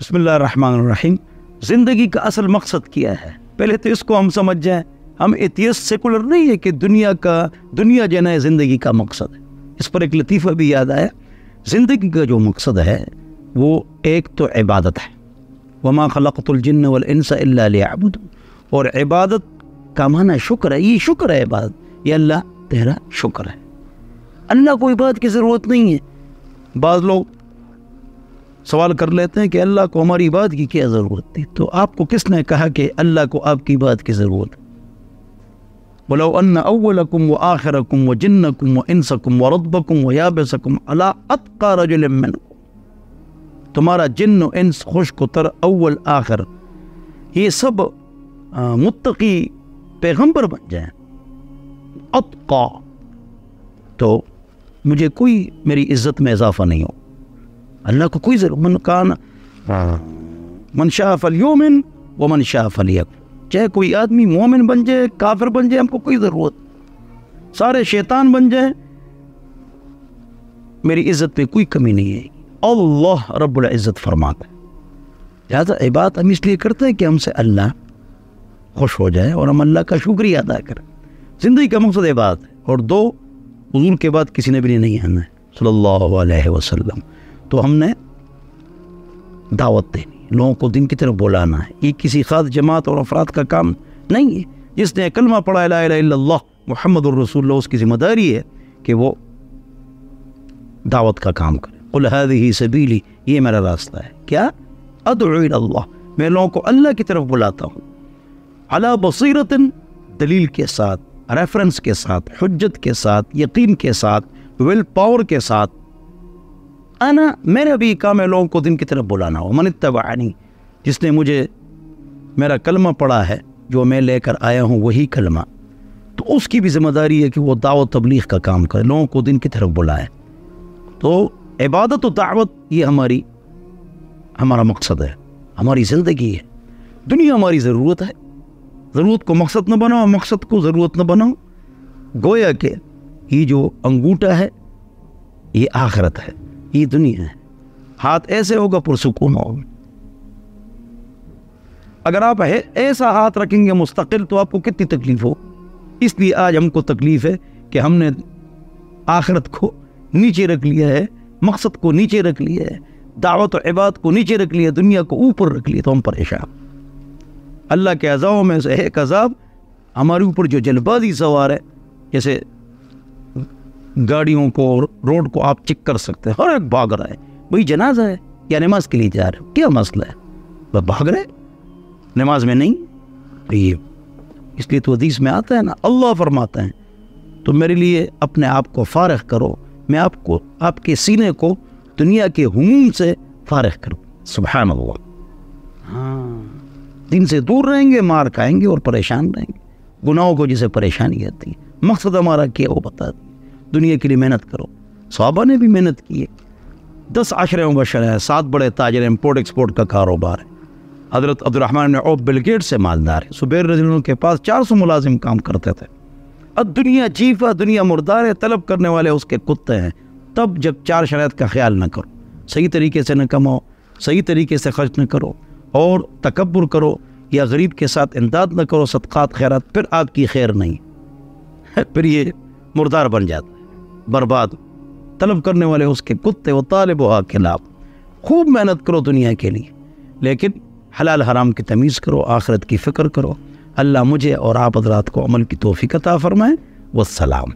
بسم اللہ الرحمن الرحیم۔ زندگی کا اصل مقصد کیا ہے؟ پہلے تو اس کو ہم سمجھ جائیں۔ ہم ایتھیسٹ سیکولر نہیں ہے کہ دنیا جو ہے نا زندگی کا مقصد ہے۔ اس پر ایک لطیفہ بھی یاد آیا۔ زندگی کا جو مقصد ہے وہ ایک تو عبادت ہے، وما خلقت الجن والانس الا لیعبدون، اور عبادت کا معنی شکر ہے۔ یہ شکر ہے عبادت، یہ اللہ تیرا شکر ہے۔ اللہ کو عبادت کی ضرورت نہیں ہے۔ بعض لوگ سوال کر لیتے ہیں کہ اللہ کو ہماری عبادت کی کیا ضرورت تھی؟ تو آپ کو کس نے کہا کہ اللہ کو آپ کی عبادت کی ضرورت ہے؟ وَلَوْ أَنَّ أَوَّلَكُمْ وَآخِرَكُمْ وَجِنَّكُمْ وَإِنسَكُمْ وَرَطْبَكُمْ وَيَابِسَكُمْ عَلَىٰ أَتْقَىٰ رَجُلٍ مِّنْكُمْ، تمہارا جن و انس، خشک و تر، اول آخر، یہ سب متقی پیغمبر بن جائیں، اتقا، تو مجھے کوئی میری عزت میں اضافہ نہیں ہو۔ اللہ کو کوئی ضرورت، من شاء فلیؤمن ومن شاء فلیکفر، چاہے کوئی آدمی مومن بن جائے، کافر بن جائے، ہم کو کوئی ضرورت، سارے شیطان بن جائیں، میری عزت میں کوئی کمی نہیں ہے۔ اللہ رب العزت فرماتا ہے۔ لہذا عبادت ہم اس لیے کرتے ہیں کہ ہم سے اللہ خوش ہو جائے اور ہم اللہ کا شکریہ ادا کریں۔ زندگی کا مقصد عبادت ہے، اور دو، حضور کے بعد کسی نبی نے نہیں آنا ہے صلی اللہ علیہ وسلم۔ تو ہم نے دعوت دینی، لوگوں کو دین کی طرف بلانا ہے۔ یہ کسی خاص جماعت اور افراد کا کام نہیں ہے۔ جس نے کلمہ پڑھا لا الہ الا اللہ محمد الرسول اللہ، اس کی ذمہ داری ہے کہ وہ دعوت کا کام کرے۔ قل هذه سبیلی، یہ میرا راستہ ہے، کیا؟ ادعو الی اللہ، میں لوگوں کو اللہ کی طرف بلاتا ہوں، علی بصیرت، دلیل کے ساتھ، ریفرنس کے ساتھ، حجت کے ساتھ، یقین کے ساتھ، ول پاور کے ساتھ۔ میرا بھی کام ہے لوگوں کو دین کی طرف بلانا ہو۔ من اتبعنی، جس نے مجھے میرا کلمہ پڑھا ہے، جو میں لے کر آیا ہوں وہی کلمہ، تو اس کی بھی ذمہ داری ہے کہ وہ دعوت تبلیغ کا کام کرے، لوگوں کو دین کی طرف بلائے۔ تو عبادت و دعوت یہ ہمارا مقصد ہے، ہماری زندگی ہے۔ دنیا ہماری ضرورت ہے، ضرورت کو مقصد نہ بناؤ، مقصد کو ضرورت نہ بناؤ۔ گویا کہ یہ جو انگوٹھا ہے یہ آخرت ہے، یہ دنیا ہے۔ ہاتھ ایسے ہوگا پرسکون ہوگا۔ اگر آپ ایسا ہاتھ رکھیں گے مستقل تو آپ کو کتنی تکلیف ہو۔ اس لیے آج ہم کو تکلیف ہے کہ ہم نے آخرت کو نیچے رکھ لیا ہے، مقصد کو نیچے رکھ لیا ہے، دعوت و عبادت کو نیچے رکھ لیا، دنیا کو اوپر رکھ لیا، تو ہم پریشان۔ اللہ کے عذابوں میں سے ایک عذاب ہمارے اوپر جو جلد بازی سوار ہے، جیسے گاڑیوں کو، روڈ کو آپ چیک کر سکتے ہیں، ہر ایک بھاگ رہا ہے، بھئی جنازہ ہے یا نماز کے لیے جا رہے ہو، کیا مسئلہ ہے؟ بس بھاگ رہے، نماز میں نہیں۔ یہ اس لیے تو حدیث میں آتا ہے نا، اللہ فرماتا ہے تو میرے لیے اپنے آپ کو فارغ کرو، میں آپ کے سینے کو دنیا کے ہموم سے فارغ کروں۔ سبحان اللہ۔ ہاں، دین سے دور رہیں گے، مار کھائیں گے اور پریشان رہیں گے، گناہوں کو جسے پریشانی آتی ہے۔ مقصد ہمارا کیا وہ بتا دیں، دنیا کے لیے محنت کرو۔ صحابہ نے بھی محنت کی ہے، 10 عشرہ مبشرہ ہیں، 7 بڑے تاجر، امپورٹ ایکسپورٹ کا کاروبار ہے۔ حضرت عبدالرحمن بن عوف بل گیٹ سے مالدار ہے، زبیر رضی اللہ عنہ کے پاس 400 ملازم کام کرتے تھے۔ اب دنیا جیفا، دنیا مردار ہے، طلب کرنے والے اس کے کتے ہیں۔ تب جب 4 شرائط کا خیال نہ کرو، صحیح طریقے سے نہ کماؤ، صحیح طریقے سے خرچ نہ کرو، اور تکبر کرو یا غریب کے ساتھ امداد نہ کرو، صدقات خیرات، پھر آپ کی خیر نہیں، پھر یہ مردار بن جاتا ہے، برباد۔ طلب کرنے والے اس کے کتے، وہ طالب و خلاف۔ خوب محنت کرو دنیا کے لیے، لیکن حلال حرام کی تمیز کرو، آخرت کی فکر کرو۔ اللہ مجھے اور آپ حضرات کو عمل کی توفیق عطا فرمائے۔ والسلام۔